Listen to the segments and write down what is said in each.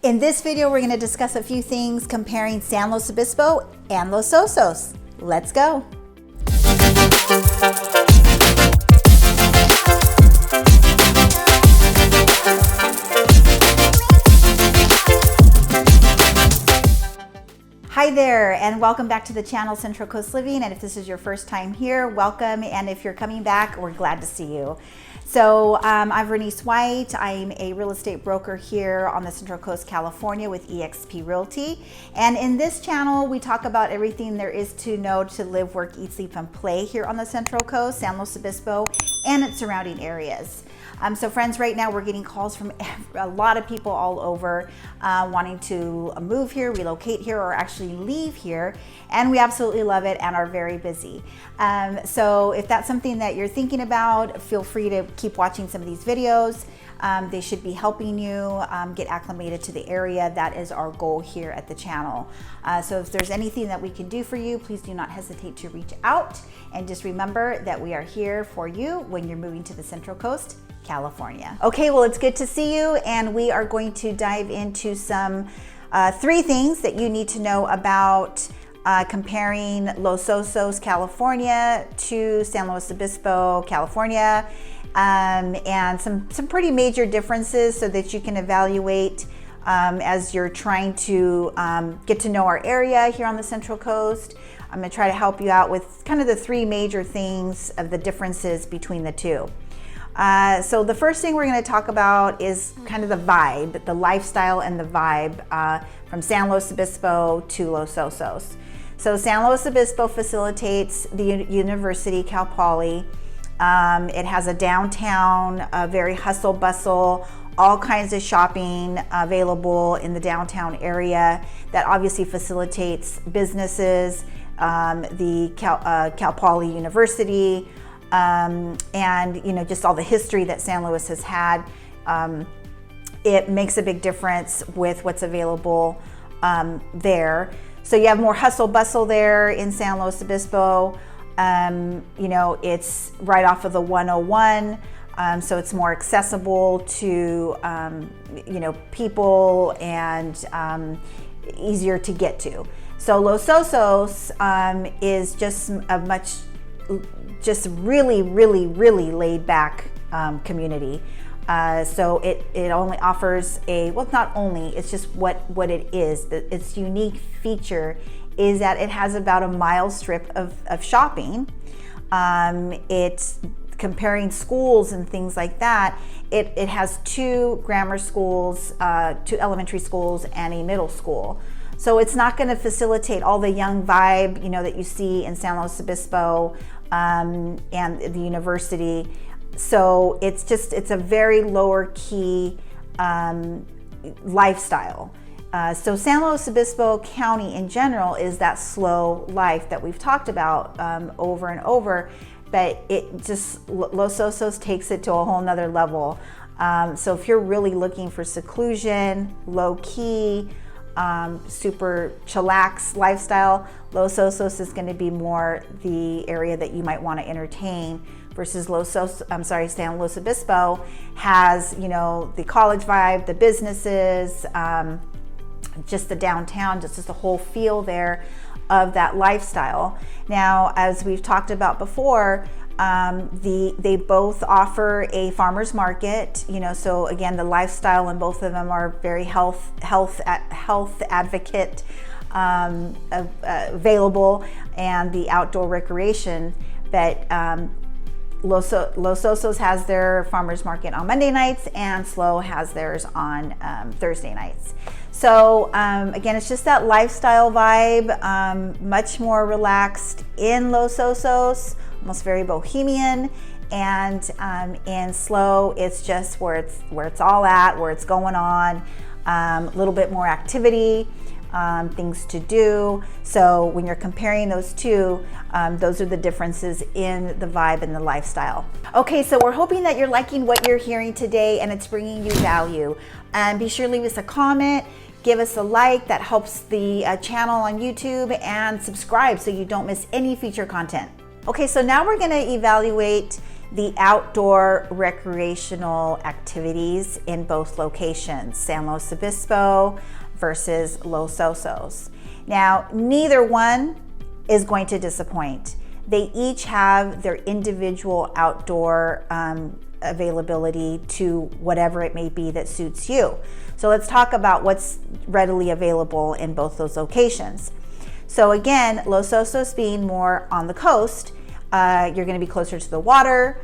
In this video, we're going to discuss a few things comparing San Luis Obispo and Los Osos. Let's go. Hi there, and welcome back to the channel Central Coast Living. And if this is your first time here, welcome. And if you're coming back, we're glad to see you. So I'm Verenice White. I'm a real estate broker here on the Central Coast, California with eXp Realty. And in this channel, we talk about everything there is to know to live, work, eat, sleep, and play here on the Central Coast, San Luis Obispo, and its surrounding areas. So friends, right now we're getting calls from a lot of people all over wanting to move here, relocate here, or actually leave here. And we absolutely love it and are very busy. So if that's something that you're thinking about, feel free to keep watching some of these videos. They should be helping you get acclimated to the area. That is our goal here at the channel. So if there's anything that we can do for you, please do not hesitate to reach out. And just remember that we are here for you when you're moving to the Central Coast, California. Okay, well, it's good to see you, and we are going to dive into some three things that you need to know about comparing Los Osos, California to San Luis Obispo, California, and some pretty major differences so that you can evaluate as you're trying to get to know our area here on the Central Coast. I'm going to try to help you out with kind of the three major things of the differences between the two. So the first thing we're going to talk about is kind of the vibe, the lifestyle and the vibe from San Luis Obispo to Los Osos. So San Luis Obispo facilitates the University, Cal Poly. It has a downtown, very hustle bustle, all kinds of shopping available in the downtown area that obviously facilitates businesses, the Cal Poly University, and just all the history that San Luis has had. It makes a big difference with what's available there. So you have more hustle bustle there in San Luis Obispo. It's right off of the 101, so it's more accessible to people and easier to get to. So Los Osos is just a really laid back community. So it only offers it's just what it is. Its unique feature is that it has about a mile strip of shopping. It's comparing schools and things like that. It has two grammar schools, two elementary schools, and a middle school. So it's not going to facilitate all the young vibe, that you see in San Luis Obispo and the university. So it's a very lower key lifestyle. So San Luis Obispo County in general is that slow life that we've talked about over and over, but Los Osos takes it to a whole nother level. So if you're really looking for seclusion, low key, super chillax lifestyle, Los Osos is going to be more the area that you might want to entertain, versus San Luis Obispo has, the college vibe, the businesses, just the downtown, just the whole feel there of that lifestyle. Now, as we've talked about before, they both offer a farmer's market, so again, the lifestyle in both of them are very health advocate available, and the outdoor recreation. But Los Osos has their farmer's market on Monday nights, and SLO has theirs on Thursday nights. So again, it's just that lifestyle vibe, much more relaxed in Los Osos, almost very bohemian, and in SLO, it's just where it's all at, where it's going on, a little bit more activity, things to do. So when you're comparing those two, those are the differences in the vibe and the lifestyle. Okay, so we're hoping that you're liking what you're hearing today and it's bringing you value. Be sure to leave us a comment, give us a like. That helps the channel on YouTube, and subscribe so you don't miss any future content. Okay, so now we're going to evaluate the outdoor recreational activities in both locations, San Luis Obispo versus Los Osos. Now, neither one is going to disappoint. They each have their individual outdoor availability to whatever it may be that suits you. So let's talk about what's readily available in both those locations. So again, Los Osos being more on the coast, you're going to be closer to the water,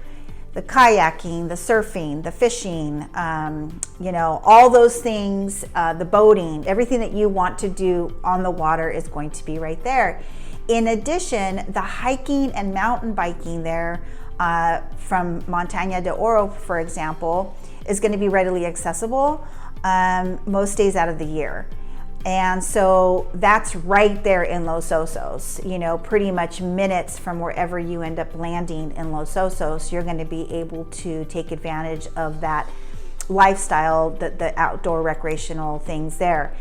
the kayaking, the surfing, the fishing, all those things, the boating, everything that you want to do on the water is going to be right there. In addition, the hiking and mountain biking there from Montaña de Oro, for example, is going to be readily accessible most days out of the year. And so that's right there in Los Osos, pretty much minutes from wherever you end up landing in Los Osos, you're going to be able to take advantage of that lifestyle, the outdoor recreational things there.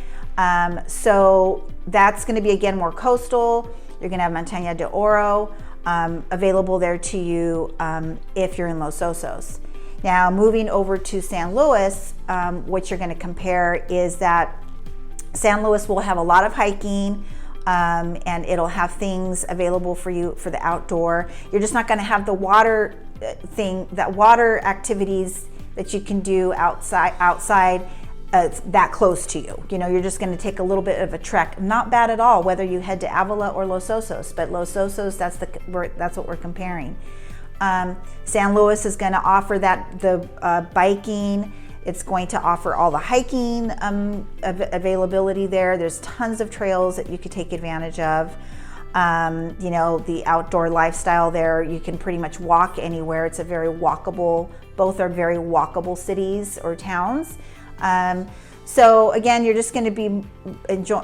So that's going to be, again, more coastal. You're going to have Montaña de Oro available there to you if you're in Los Osos. Now, moving over to San Luis, what you're going to compare is that San Luis will have a lot of hiking and it'll have things available for you for the outdoor. You're just not going to have the water water activities that you can do outside that close to you. You're just going to take a little bit of a trek. Not bad at all, whether you head to Avila or Los Osos, but Los Osos, that's what we're comparing. San Luis is going to offer the biking. It's going to offer all the hiking availability there. There's tons of trails that you could take advantage of. The outdoor lifestyle there, you can pretty much walk anywhere. It's a very walkable, both are very walkable cities or towns. So again, you're just going to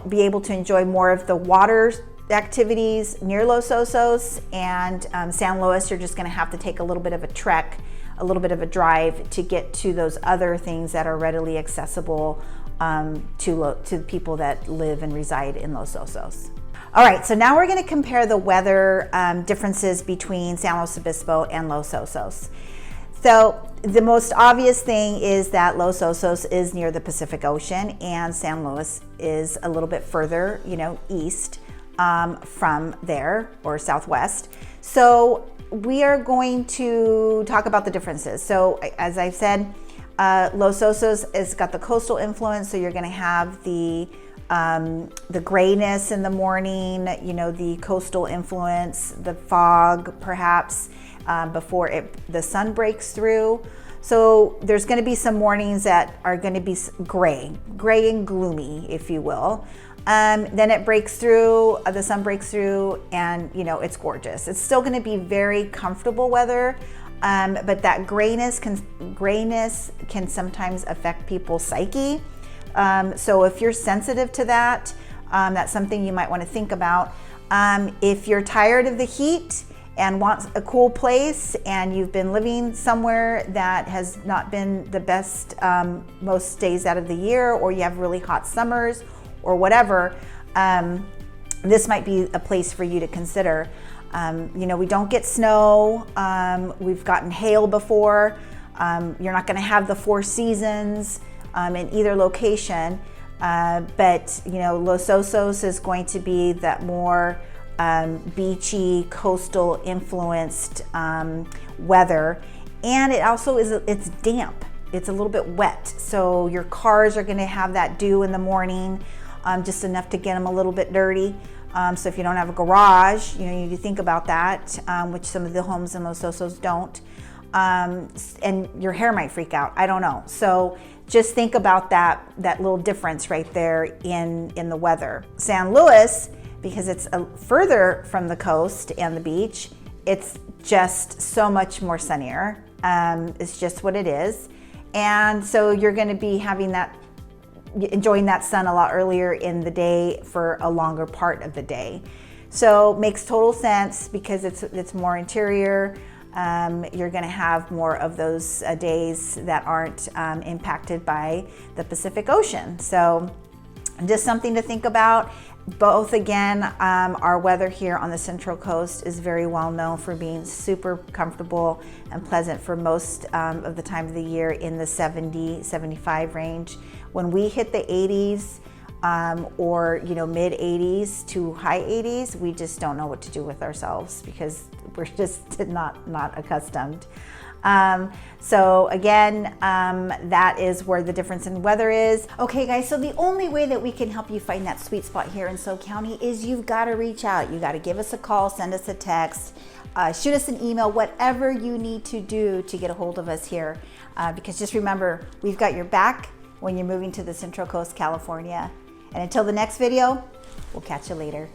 be able to enjoy more of the water activities near Los Osos, and San Luis, you're just going to have to take a little bit of a trek, a little bit of a drive to get to those other things that are readily accessible to people that live and reside in Los Osos. All right, so now we're going to compare the weather differences between San Luis Obispo and Los Osos. So the most obvious thing is that Los Osos is near the Pacific Ocean and San Luis is a little bit further, east from there, or southwest. So we are going to talk about the differences. So as I've said, Los Osos has got the coastal influence, so you're going to have the grayness in the morning, the coastal influence, the fog perhaps before the sun breaks through. So there's going to be some mornings that are going to be gray and gloomy, if you will. Then it breaks through, the sun breaks through, and it's gorgeous. It's still going to be very comfortable weather, but that grayness can sometimes affect people's psyche. So if you're sensitive to that, that's something you might want to think about. If you're tired of the heat and want a cool place, and you've been living somewhere that has not been the best most days out of the year, or you have really hot summers or whatever, this might be a place for you to consider. We don't get snow. We've gotten hail before. You're not going to have the 4 seasons in either location, but Los Osos is going to be that more beachy, coastal influenced weather, and it also it's damp. It's a little bit wet, so your cars are going to have that dew in the morning, just enough to get them a little bit dirty. So if you don't have a garage, you need to think about that, which some of the homes in Los Osos don't, and your hair might freak out. I don't know. So just think about that little difference right there in the weather. San Luis, because it's further from the coast and the beach, it's just so much more sunnier. It's just what it is. And so you're going to be enjoying that sun a lot earlier in the day for a longer part of the day. So makes total sense because it's more interior. You're going to have more of those days that aren't impacted by the Pacific Ocean. So just something to think about. both again, our weather here on the Central Coast is very well known for being super comfortable and pleasant for most of the time of the year in the 70, 75 range. When we hit the 80s or mid 80s to high 80s, we just don't know what to do with ourselves because we're just not accustomed. So again, that is where the difference in weather is. Okay guys, so the only way that we can help you find that sweet spot here in SoCal County is you've got to reach out. You got to give us a call, send us a text, shoot us an email, whatever you need to do to get a hold of us here. Because just remember, we've got your back when you're moving to the Central Coast, California. And until the next video, we'll catch you later.